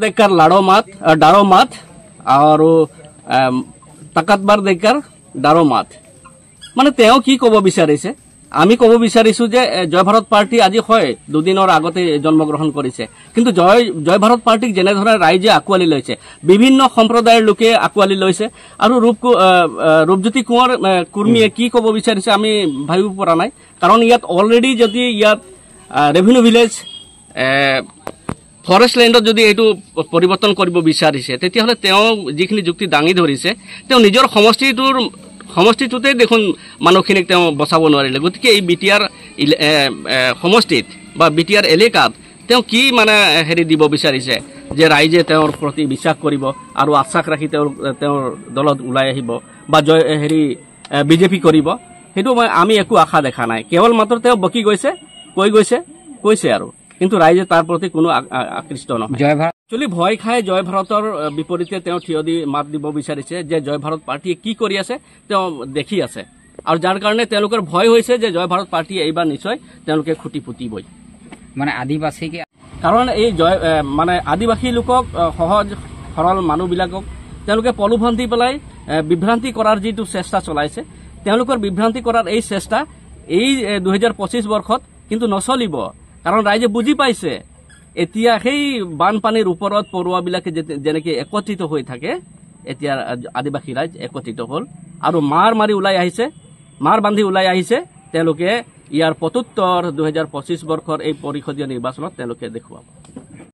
দেখাৰ ডাৰো মাত আৰু তাকাতবাৰ দেখাৰ ডাৰো মাত মানে তেওঁ কি ক'ব বিচাৰিছে আমি ক'ব বিচাৰিছো যে জয় ভাৰত পাৰ্টি আজি হয় দুদিনৰ আগতে জন্মগ্ৰহণ কৰিছে কিন্তু জয় ভাৰত পাৰ্টিক যেনে ধৰণে ৰাইজে আঁকোৱালি লৈছে বিভিন্ন সম্প্ৰদায়ৰ লোকে আঁকোৱালি লৈছে আৰু ৰূপজ্যোতি কোঁৱৰ কুৰ্মীয়ে কি ক'ব বিচাৰিছে আমি ভাবিব পৰা নাই কাৰণ ইয়াত অলৰেডি যদি ইয়াত ৰেভিনিউ ভিলেজ ফৰেষ্ট লেণ্ডত যদি এইটো পৰিৱৰ্তন কৰিব বিচাৰিছে তেতিয়াহ'লে তেওঁ যিখিনি যুক্তি দাঙি ধৰিছে তেওঁ নিজৰ সমষ্টিটোতে দেখোন মানুহখিনিক তেওঁ বচাব নোৱাৰিলে গতিকে এই বিটিআৰ সমষ্টিত বা বিটিআৰ এলেকাত তেওঁ কি মানে হেৰি দিব বিচাৰিছে যে ৰাইজে তেওঁৰ প্ৰতি বিশ্বাস কৰিব আৰু আশ্বাস ৰাখি তেওঁৰ দলত ওলাই আহিব বা বিজেপি কৰিব সেইটো আমি একো আশা দেখা নাই কেৱল মাত্ৰ তেওঁ বকি কৈছে আৰু কিন্তু ৰাইজে তাৰ প্ৰতি কোনো আকৃষ্ট নহয় একচুৱেলি ভয় খাই জয় ভাৰতৰ বিপৰীতে তেওঁ থিয় দি মাত দিব বিচাৰিছে যে জয় ভাৰত পাৰ্টিয়ে কি কৰি আছে তেওঁ দেখি আছে আৰু যাৰ কাৰণে তেওঁলোকৰ ভয় হৈছে যে জয় ভাৰত পাৰ্টিয়ে এইবাৰ নিশ্চয় তেওঁলোকে খুটি পুতিবই মানে আদিবাসীকে কাৰণ এই মানে আদিবাসী লোকক সহজ সৰল মানুহবিলাকক তেওঁলোকে প্ৰলোভন দি পেলাই বিভ্ৰান্তি কৰাৰ যিটো চেষ্টা চলাইছে তেওঁলোকৰ বিভ্ৰান্তি কৰাৰ এই চেষ্টা এই 2025 বৰ্ষত কিন্তু নচলিব কাৰণ ৰাইজে বুজি পাইছে এতিয়া সেই বানপানীৰ ওপৰত পৰুৱাবিলাকে যেনেকৈ একত্ৰিত হৈ থাকে এতিয়া আদিবাসী ৰাইজ একত্ৰিত হ'ল আৰু মাৰ বান্ধি ওলাই আহিছে তেওঁলোকে ইয়াৰ প্ৰত্যুত্তৰ 2025 বৰ্ষৰ এই পৰিষদীয় নিৰ্বাচনত তেওঁলোকে দেখুৱাব